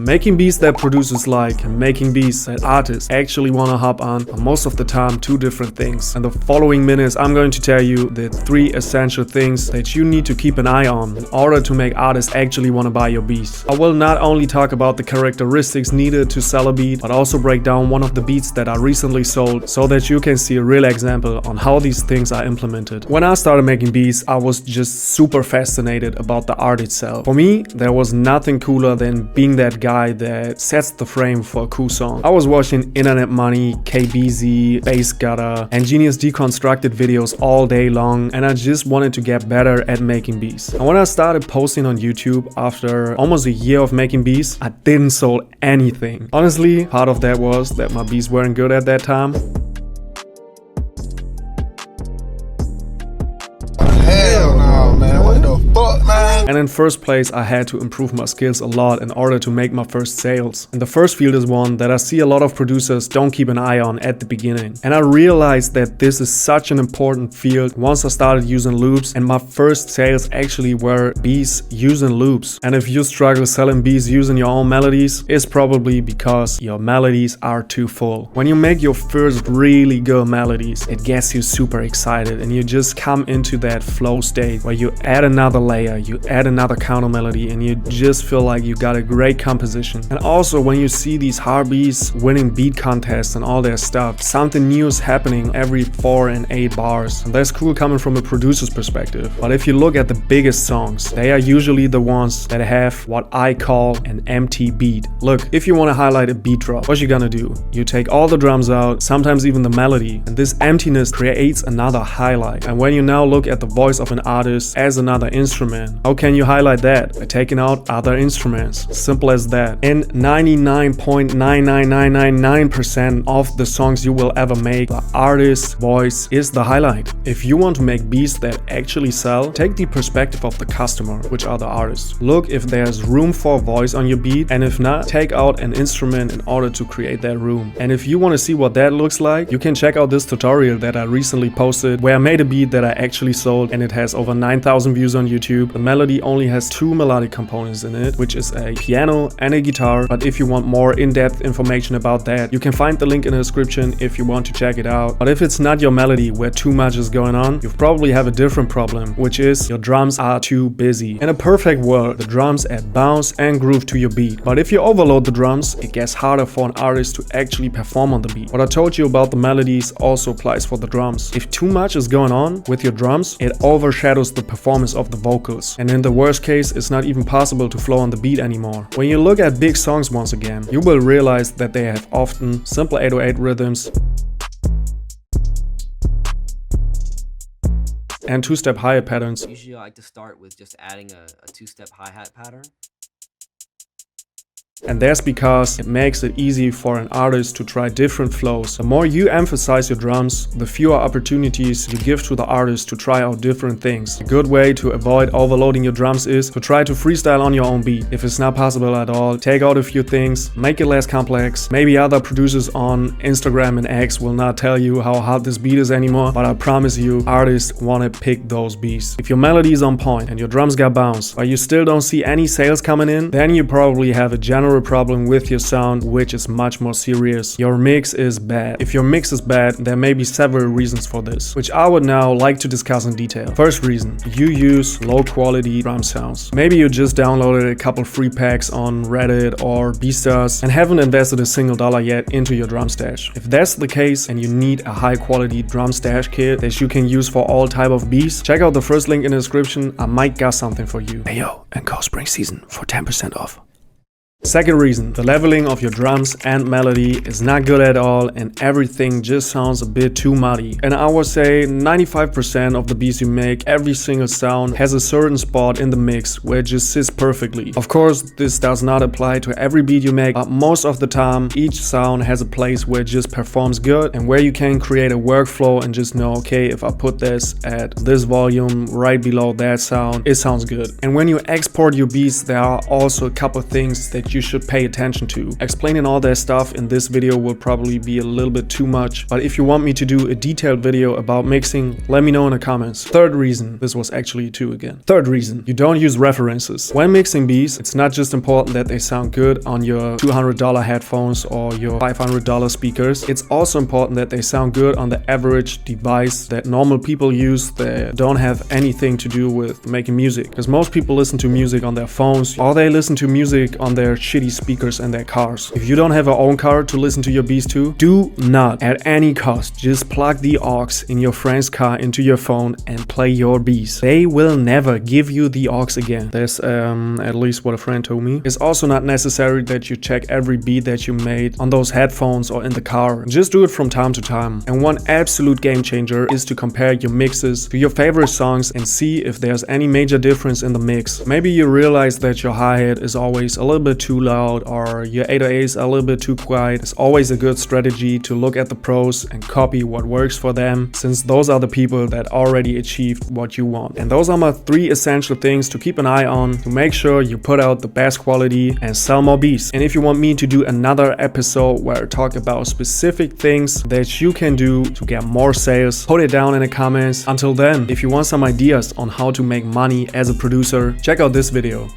Making beats that producers like and making beats that artists actually wanna hop on are most of the time two different things. In the following minutes, I'm going to tell you the 3 essential things that you need to keep an eye on in order to make artists actually wanna buy your beats. I will not only talk about the characteristics needed to sell a beat, but also break down one of the beats that I recently sold so that you can see a real example on how these things are implemented. When I started making beats, I was just super fascinated about the art itself. For me, there was nothing cooler than being that guy that sets the frame for a cool song. I was watching Internet Money, KBZ, Bass Gutter, and Genius Deconstructed videos all day long, and I just wanted to get better at making beats. And when I started posting on YouTube after almost a year of making beats, I didn't sell anything. Honestly, part of that was that my beats weren't good at that time. Hell no, man. What the fuck, man? And in first place, I had to improve my skills a lot in order to make my first sales. And the first field is one that I see a lot of producers don't keep an eye on at the beginning. And I realized that this is such an important field once I started using loops, and my first sales actually were beats using loops. And if you struggle selling beats using your own melodies, it's probably because your melodies are too full. When you make your first really good melodies, it gets you super excited and you just come into that flow state where you add another layer, you add another counter melody, and you just feel like you got a great composition. And also when you see these hard beats winning beat contests and all that stuff, something new is happening every 4 and 8 bars. And that's cool coming from a producer's perspective. But if you look at the biggest songs, they are usually the ones that have what I call an empty beat. Look, if you want to highlight a beat drop, what you gonna do? You take all the drums out, sometimes even the melody, and this emptiness creates another highlight. And when you now look at the voice of an artist as another instrument, how can you highlight that? By taking out other instruments. Simple as that. In 99.99999% of the songs you will ever make, the artist's voice is the highlight. If you want to make beats that actually sell, take the perspective of the customer, which are the artists. Look if there's room for voice on your beat, and if not, take out an instrument in order to create that room. And if you want to see what that looks like, you can check out this tutorial that I recently posted where I made a beat that I actually sold, and it has over 9,000 views on YouTube. The melody only has 2 melodic components in it, which is a piano and a guitar. But if you want more in-depth information about that, you can find the link in the description if you want to check it out. But if it's not your melody where too much is going on, you probably have a different problem, which is your drums are too busy. In a perfect world, the drums add bounce and groove to your beat. But if you overload the drums, it gets harder for an artist to actually perform on the beat. What I told you about the melodies also applies for the drums. If too much is going on with your drums, it overshadows the performance of the vocals. And in the worst case, it's not even possible to flow on the beat anymore. When you look at big songs once again, you will realize that they have often simple 808 rhythms and 2-step hi-hat patterns. Usually I like to start with just adding a 2-step hi-hat pattern. And that's because it makes it easy for an artist to try different flows. The more you emphasize your drums, the fewer opportunities you give to the artist to try out different things. A good way to avoid overloading your drums is to try to freestyle on your own beat. If it's not possible at all, take out a few things, make it less complex. Maybe other producers on Instagram and X will not tell you how hard this beat is anymore, but I promise you, artists want to pick those beats. If your melody is on point and your drums got bounce, but you still don't see any sales coming in, then you probably have a general problem with your sound, which is much more serious. Your mix is bad. If your mix is bad, there may be several reasons for this, which I would now like to discuss in detail. First reason, you use low quality drum sounds. Maybe you just downloaded a couple free packs on Reddit or BeatStars and haven't invested a single dollar yet into your drum stash. If that's the case and you need a high quality drum stash kit that you can use for all type of beats, check out the first link in the description. I might got something for you. Hey yo, and call Spring Season for 10% off. Second reason, the leveling of your drums and melody is not good at all and everything just sounds a bit too muddy. And I would say 95% of the beats you make, every single sound has a certain spot in the mix where it just sits perfectly. Of course, this does not apply to every beat you make, but most of the time, each sound has a place where it just performs good and where you can create a workflow and just know, okay, if I put this at this volume right below that sound, it sounds good. And when you export your beats, there are also a couple things that that you should pay attention to. Explaining all that stuff in this video will probably be a little bit too much, but if you want me to do a detailed video about mixing, let me know in the comments. Third reason, this was actually 2 again. Third reason, you don't use references. When mixing beats, it's not just important that they sound good on your $200 headphones or your $500 speakers. It's also important that they sound good on the average device that normal people use that don't have anything to do with making music. Because most people listen to music on their phones, or they listen to music on their shitty speakers in their cars. If you don't have your own car to listen to your beats to, do not at any cost just plug the aux in your friend's car into your phone and play your beats. They will never give you the aux again. That's at least what a friend told me. It's also not necessary that you check every beat that you made on those headphones or in the car. Just do it from time to time. And one absolute game changer is to compare your mixes to your favorite songs and see if there's any major difference in the mix. Maybe you realize that your hi-hat is always a little bit too loud or your 808 is a little bit too quiet. It's always a good strategy to look at the pros and copy what works for them, since those are the people that already achieved what you want. And those are my 3 essential things to keep an eye on to make sure you put out the best quality and sell more beats. And if you want me to do another episode where I talk about specific things that you can do to get more sales, put it down in the comments. Until then, if you want some ideas on how to make money as a producer, check out this video.